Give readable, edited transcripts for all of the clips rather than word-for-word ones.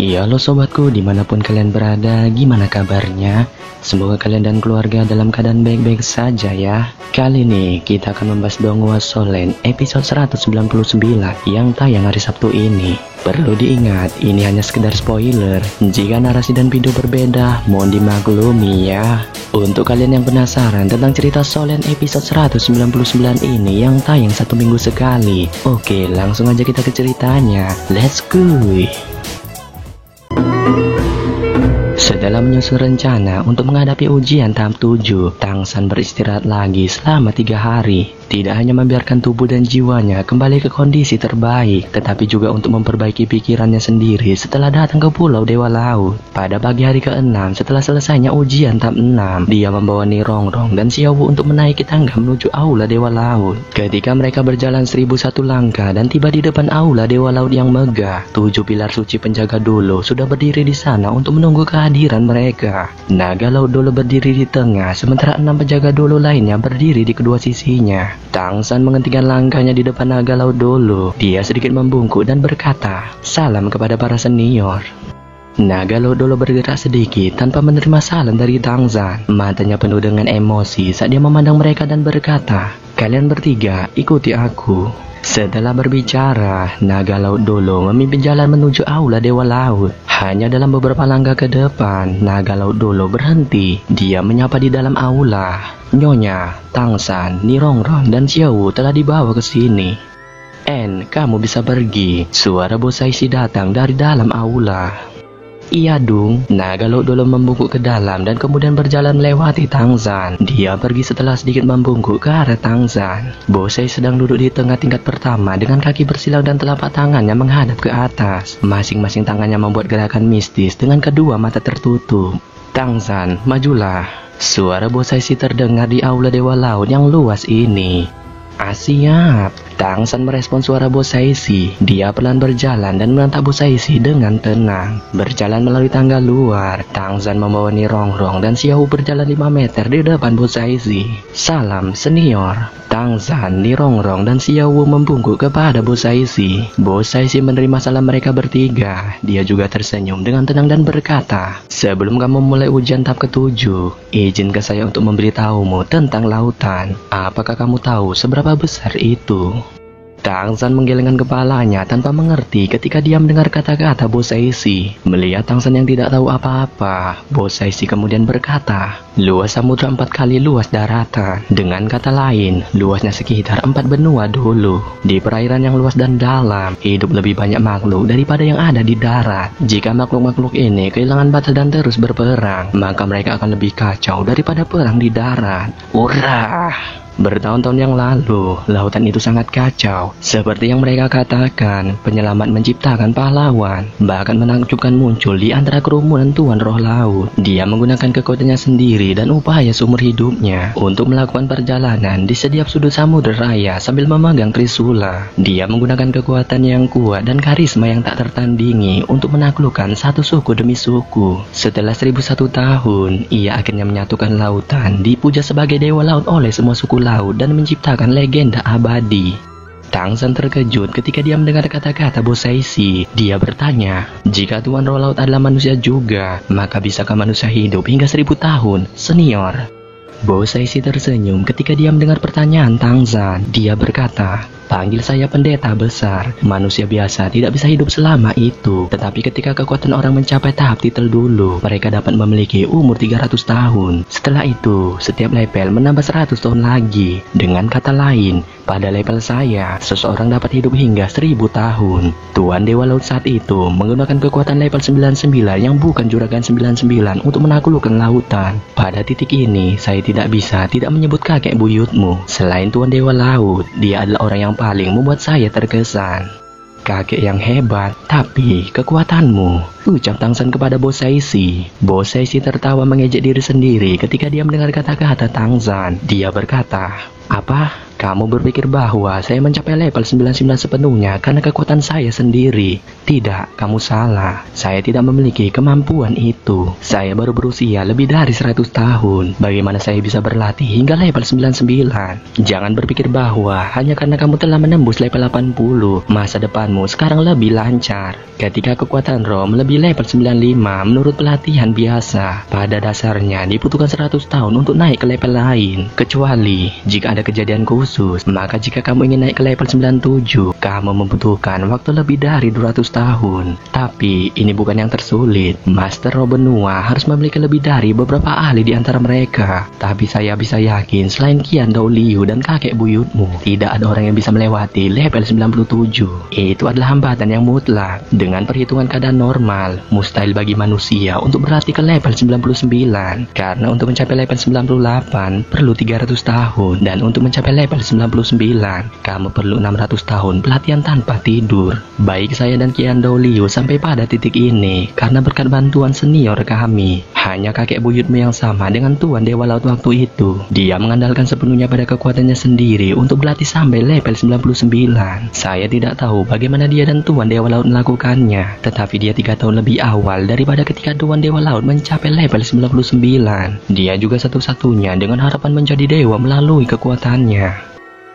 Halo sobatku, dimanapun kalian berada, gimana kabarnya? Semoga kalian dan keluarga dalam keadaan baik-baik saja ya. Kali ini kita akan membahas Donghua Shonen episode 199 yang tayang hari Sabtu ini. Perlu diingat, ini hanya sekedar spoiler. Jika narasi dan video berbeda, mohon dimaklumi ya. Untuk kalian yang penasaran tentang cerita Shonen episode 199 ini yang tayang 1 minggu sekali, oke, langsung aja kita ke ceritanya. Let's go! Setelah menyusun rencana untuk menghadapi ujian tahap 7, Tangshan beristirahat lagi selama 3 hari. Tidak hanya membiarkan tubuh dan jiwanya kembali ke kondisi terbaik, tetapi juga untuk memperbaiki pikirannya sendiri setelah datang ke Pulau Dewa Laut. Pada pagi hari ke-6 setelah selesainya ujian tahap 6, dia membawa Nirongrong dan Xiaowu untuk menaiki tangga menuju Aula Dewa Laut. Ketika mereka berjalan 1001 langkah dan tiba di depan Aula Dewa Laut yang megah, 7 pilar suci penjaga dulu sudah berdiri di sana untuk menunggu kehadiran mereka. Naga Laut dulu berdiri di tengah, sementara 6 penjaga dulu lainnya berdiri di kedua sisinya. Tangshan menghentikan langkahnya di depan Naga Laut dulu. Dia sedikit membungkuk dan berkata, "Salam kepada para senior." Naga Laut dulu bergerak sedikit tanpa menerima salam dari Tangshan. Matanya penuh dengan emosi saat dia memandang mereka dan berkata, "Kalian bertiga, ikuti aku." Setelah berbicara, Naga Laut dulu memimpin jalan menuju Aula Dewa Laut. Hanya dalam beberapa langkah ke depan, Naga Laut dulu berhenti. Dia menyapa di dalam aula. "Nyonya, Tangshan, Nirongrong, dan Xiaowu telah dibawa ke sini." Kamu bisa pergi." Suara bos Saisi datang dari dalam aula. "Iya dong." Naga Laut dulu membungkuk ke dalam dan kemudian berjalan melewati Tangshan. Dia pergi setelah sedikit membungkuk ke arah Tangshan. Bosai sedang duduk di tengah tingkat pertama dengan kaki bersilang dan telapak tangannya menghadap ke atas. Masing-masing tangannya membuat gerakan mistis dengan kedua mata tertutup. "Tangshan, majulah." Suara Bosai terdengar di Aula Dewa Laut yang luas ini. "Siap." Tangshan merespon suara bos Saisi. Dia pelan berjalan dan menatap bos Saisi dengan tenang. Berjalan melalui tangga luar, Tangshan membawa Nirongrong dan Xiaowu berjalan 5 meter di depan bos Saisi. "Salam senior." Tangshan, Nirongrong, dan Xiaowu membungkuk kepada bos Saisi. Bos Saisi menerima salam mereka bertiga. Dia juga tersenyum dengan tenang dan berkata, "Sebelum kamu mulai ujian tahap ke-7, izinkan saya untuk memberitahumu tentang lautan. Apakah kamu tahu seberapa besar itu?" Tangshan menggelengkan kepalanya tanpa mengerti ketika dia mendengar kata-kata bos Saisi. Melihat Tangshan yang tidak tahu apa-apa, bos Saisi kemudian berkata, "Luas samudra 4 kali luas daratan. Dengan kata lain, luasnya sekitar 4 benua dulu. Di perairan yang luas dan dalam, hidup lebih banyak makhluk daripada yang ada di darat. Jika makhluk-makhluk ini kehilangan batas dan terus berperang, maka mereka akan lebih kacau daripada perang di darat." Urrah! Bertahun-tahun yang lalu, lautan itu sangat kacau. Seperti yang mereka katakan, penyelamat menciptakan pahlawan. Bahkan menakjubkan muncul di antara kerumunan Tuan Roh Laut. Dia menggunakan kekuatannya sendiri dan upaya seumur hidupnya untuk melakukan perjalanan di setiap sudut samudera raya sambil memegang trisula. Dia menggunakan kekuatan yang kuat dan karisma yang tak tertandingi untuk menaklukkan satu suku demi suku. Setelah 1001 tahun, ia akhirnya menyatukan lautan, dipuja sebagai dewa laut oleh semua suku laut dan menciptakan legenda abadi. Tangshan terkejut ketika dia mendengar kata-kata bos Saisi. Dia bertanya, "Jika Tuan Roh Laut adalah manusia juga, maka bisakah manusia hidup hingga 1000 tahun, senior?" Bos Saisi tersenyum ketika dia mendengar pertanyaan Tangshan. Dia berkata, "Panggil saya pendeta besar. Manusia biasa tidak bisa hidup selama itu. Tetapi ketika kekuatan orang mencapai tahap titel dulu, mereka dapat memiliki umur 300 tahun. Setelah itu, setiap level menambah 100 tahun lagi. Dengan kata lain, pada level saya, seseorang dapat hidup hingga 1000 tahun. Tuan Dewa Laut saat itu menggunakan kekuatan level 99 yang bukan juragan 99 untuk menaklukkan lautan. Pada titik ini, saya tidak bisa tidak menyebut kakek buyutmu. Selain Tuan Dewa Laut, dia adalah orang yang paling membuat saya terkesan." "Kakek yang hebat, tapi kekuatanmu," ucap Tangshan kepada bos Saisi. Bos Saisi tertawa mengejek diri sendiri ketika dia mendengar kata-kata Tangshan. Dia berkata, "Apa? Kamu berpikir bahwa saya mencapai level 99 sepenuhnya karena kekuatan saya sendiri. Tidak, kamu salah. Saya tidak memiliki kemampuan itu. Saya baru berusia lebih dari 100 tahun. Bagaimana saya bisa berlatih hingga level 99? Jangan berpikir bahwa hanya karena kamu telah menembus level 80, masa depanmu sekarang lebih lancar. Ketika kekuatan roh melebihi level 95 menurut pelatihan biasa, pada dasarnya dibutuhkan 100 tahun untuk naik ke level lain. Kecuali jika ada kejadian khusus, maka jika kamu ingin naik ke level 97, kamu membutuhkan waktu lebih dari 200 tahun. Tapi ini bukan yang tersulit. Master Roh Benua harus memiliki lebih dari beberapa ahli di antara mereka. Tapi saya bisa yakin selain Qian Dao Liu dan kakek buyutmu, tidak ada orang yang bisa melewati level 97. Itu adalah hambatan yang mutlak. Dengan perhitungan keadaan normal, mustahil bagi manusia untuk berlatih ke level 99. Karena untuk mencapai level 98 perlu 300 tahun, dan untuk mencapai level 99 kamu perlu 600 tahun pelatihan tanpa tidur. Baik saya dan Qian Dao Liu sampai pada titik ini karena berkat bantuan senior kami. Hanya kakek buyutmu yang sama dengan Tuan Dewa Laut waktu itu. Dia mengandalkan sepenuhnya pada kekuatannya sendiri untuk berlatih sampai level 99. Saya tidak tahu bagaimana dia dan Tuan Dewa Laut melakukannya, tetapi dia 3 tahun lebih awal daripada ketika Tuan Dewa Laut mencapai level 99. Dia juga satu-satunya dengan harapan menjadi dewa melalui kekuatannya.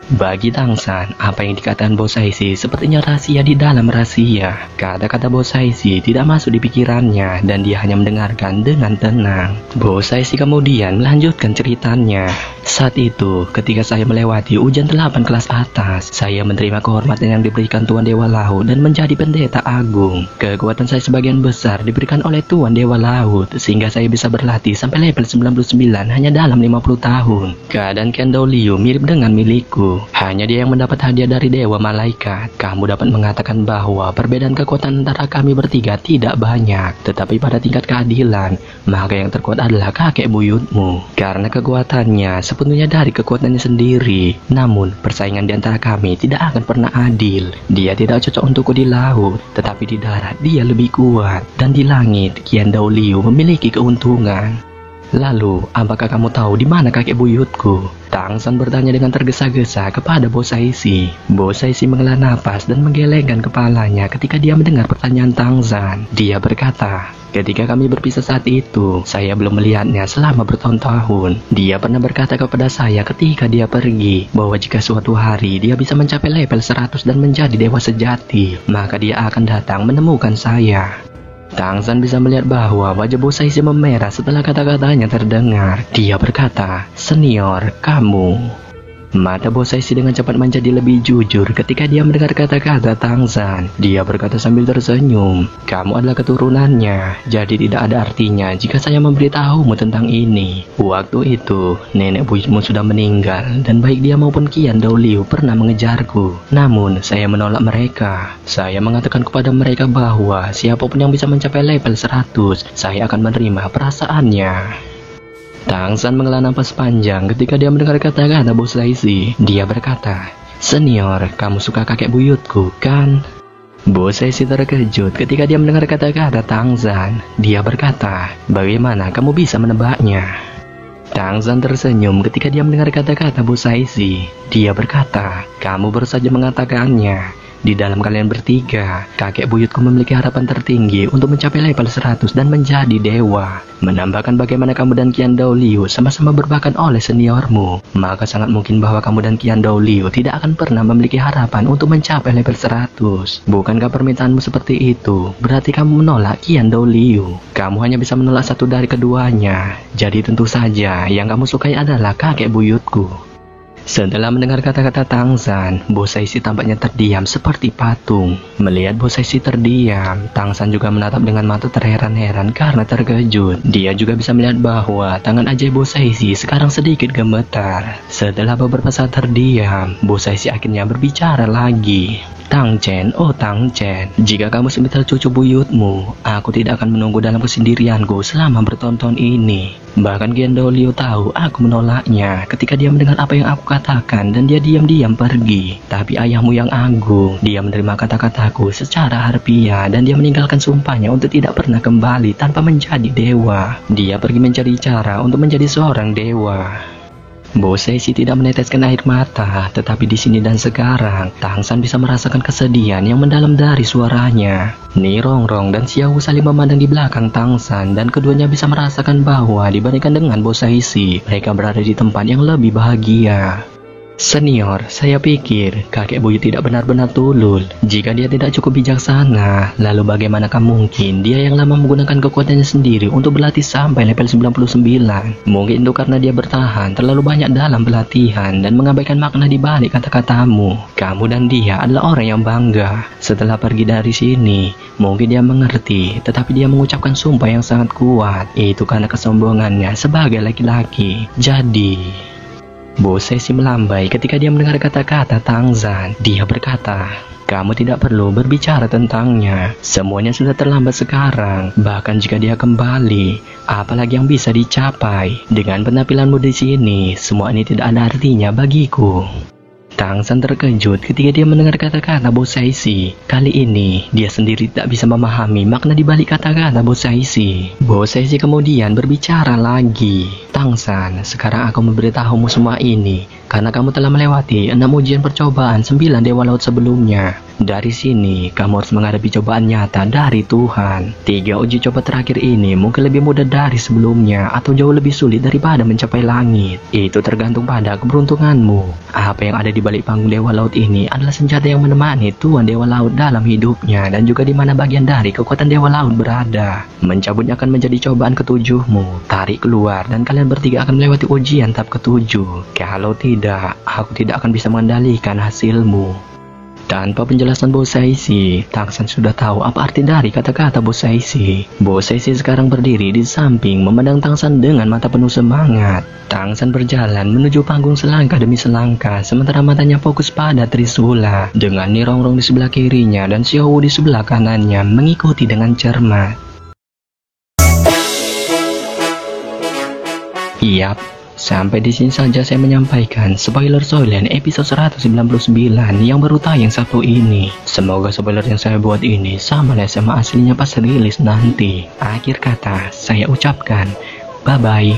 Bagi Tangsan, apa yang dikatakan Bo Saisi sepertinya rahasia di dalam rahasia. Kata-kata Bo Saisi tidak masuk di pikirannya dan dia hanya mendengarkan dengan tenang. Bo Saisi kemudian melanjutkan ceritanya. Saat itu, ketika saya melewati ujian 8 kelas atas, saya menerima kehormatan yang diberikan Tuan Dewa Laut dan menjadi pendeta agung. Kekuatan saya sebagian besar diberikan oleh Tuan Dewa Laut, sehingga saya bisa berlatih sampai level 99 hanya dalam 50 tahun. Keadaan Qian Dao Liu mirip dengan milikku. Hanya dia yang mendapat hadiah dari Dewa Malaikat. Kamu dapat mengatakan bahwa perbedaan kekuatan antara kami bertiga tidak banyak, tetapi pada tingkat keadilan, maka yang terkuat adalah kakek buyutmu. Karena kekuatannya sepenuhnya dari kekuatannya sendiri. Namun, persaingan di antara kami tidak akan pernah adil. Dia tidak cocok untukku di laut, tetapi di darat dia lebih kuat. Dan di langit, Qian Dao Liu memiliki keuntungan. Lalu, apakah kamu tahu di mana kakek buyutku? Tangsan bertanya dengan tergesa-gesa kepada Bo Saisi. Bo Saisi menghela napas dan menggelengkan kepalanya ketika dia mendengar pertanyaan Tangsan. Dia berkata, ketika kami berpisah saat itu, saya belum melihatnya selama bertahun-tahun. Dia pernah berkata kepada saya ketika dia pergi, bahwa jika suatu hari dia bisa mencapai level 100 dan menjadi dewa sejati, maka dia akan datang menemukan saya. Tangsan bisa melihat bahwa wajah Bo Saisi memerah setelah kata-katanya terdengar. Dia berkata, "Senior, kamu." Mata Bo Saisi dengan cepat menjadi lebih jujur ketika dia mendengar kata-kata Tangsan. Dia berkata sambil tersenyum, "Kamu adalah keturunannya, jadi tidak ada artinya jika saya memberitahumu tentang ini." Waktu itu, nenek buyutmu sudah meninggal, dan baik dia maupun Qian Dao Liu pernah mengejarku. Namun, saya menolak mereka. Saya mengatakan kepada mereka bahwa siapapun yang bisa mencapai level 100, saya akan menerima perasaannya. Tangsan menghela napas panjang ketika dia mendengar kata-kata Bo Saisi. Dia berkata, "Senior, kamu suka kakek buyutku, kan?" Bo Saisi terkejut ketika dia mendengar kata-kata Tangsan. Dia berkata, "Bagaimana kamu bisa menebaknya?" Tangsan tersenyum ketika dia mendengar kata-kata Bo Saisi. Dia berkata, "Kamu baru saja mengatakannya. Di dalam kalian bertiga, kakek buyutku memiliki harapan tertinggi untuk mencapai level 100 dan menjadi dewa. Menambahkan bagaimana kamu dan Qian Dao Liu sama-sama berbakat oleh seniormu, maka sangat mungkin bahwa kamu dan Qian Dao Liu tidak akan pernah memiliki harapan untuk mencapai level 100. Bukankah permintaanmu seperti itu? Berarti kamu menolak Qian Dao Liu. Kamu hanya bisa menolak satu dari keduanya. Jadi tentu saja yang kamu sukai adalah kakek buyutku." Setelah mendengar kata-kata Tangsan, Bo Saisi tampaknya terdiam seperti patung. Melihat Bo Saisi terdiam, Tangsan juga menatap dengan mata terheran-heran karena terkejut. Dia juga bisa melihat bahwa tangan ajaib Bo Saisi sekarang sedikit gemetar. Setelah beberapa saat terdiam, Bo Saisi akhirnya berbicara lagi. "Tang Chen, oh Tang Chen, jika kamu semisal cucu buyutmu, aku tidak akan menunggu dalam kesendirianku selama bertonton ini. Bahkan Qian Dao Liu tahu aku menolaknya ketika dia mendengar apa yang aku katakan dan dia diam-diam pergi. Tapi ayahmu yang agung, dia menerima kata-kataku secara harfiah dan dia meninggalkan sumpahnya untuk tidak pernah kembali tanpa menjadi dewa. Dia pergi mencari cara untuk menjadi seorang dewa." Bo Seishi tidak meneteskan air mata, tetapi di sini dan sekarang, Tang San bisa merasakan kesedihan yang mendalam dari suaranya. Ni Rongrong dan Xiao saling memandang di belakang Tang San dan keduanya bisa merasakan bahwa dibandingkan dengan Bo Seishi, mereka berada di tempat yang lebih bahagia. Senior, saya pikir kakek buyut tidak benar-benar tulul. Jika dia tidak cukup bijaksana, lalu bagaimanakah mungkin dia yang lama menggunakan kekuatannya sendiri untuk berlatih sampai level 99? Mungkin itu karena dia bertahan terlalu banyak dalam pelatihan dan mengabaikan makna di balik kata-katamu. Kamu dan dia adalah orang yang bangga. Setelah pergi dari sini, mungkin dia mengerti, tetapi dia mengucapkan sumpah yang sangat kuat. Itu karena kesombongannya sebagai laki-laki. Jadi Bo Seishi melambai ketika dia mendengar kata-kata Tang San. Dia berkata, kamu tidak perlu berbicara tentangnya. Semuanya sudah terlambat sekarang. Bahkan jika dia kembali, apalagi yang bisa dicapai? Dengan penampilanmu di sini, semua ini tidak ada artinya bagiku. Tang San terkejut ketika dia mendengar kata-kata Bo Seishi. Kali ini, dia sendiri tak bisa memahami makna di balik kata-kata Bo Seishi. Bo Seishi kemudian berbicara lagi. Tang San, sekarang aku memberitahumu semua ini karena kamu telah melewati 6 ujian percobaan 9 Dewa Laut sebelumnya. Dari sini, kamu harus menghadapi cobaan nyata dari Tuhan. 3 uji coba terakhir ini mungkin lebih mudah dari sebelumnya atau jauh lebih sulit daripada mencapai langit. Itu tergantung pada keberuntunganmu. Apa yang ada di balik panggung Dewa Laut ini adalah senjata yang menemani Tuan Dewa Laut dalam hidupnya dan juga di mana bagian dari kekuatan Dewa Laut berada. Mencabutnya akan menjadi cobaan ketujuhmu. Tarik keluar dan kalian bertiga akan melewati ujian tahap ke-7. Kalau tidak, aku tidak akan bisa mengendalikan hasilmu. Tanpa penjelasan Bo Seishi, Tang San sudah tahu apa arti dari kata-kata Bo Seishi. Bo Seishi sekarang berdiri di samping memandang Tang San dengan mata penuh semangat. Tang San berjalan menuju panggung selangkah demi selangkah, sementara matanya fokus pada Trisula. Dengan Ni Rongrong di sebelah kirinya dan Xiao Wu di sebelah kanannya mengikuti dengan cermat. Yap, sampai di sini saja saya menyampaikan spoiler Soylent episode 199 yang baru tayang Sabtu ini. Semoga spoiler yang saya buat ini sama sama aslinya pas rilis nanti. Akhir kata, saya ucapkan bye-bye.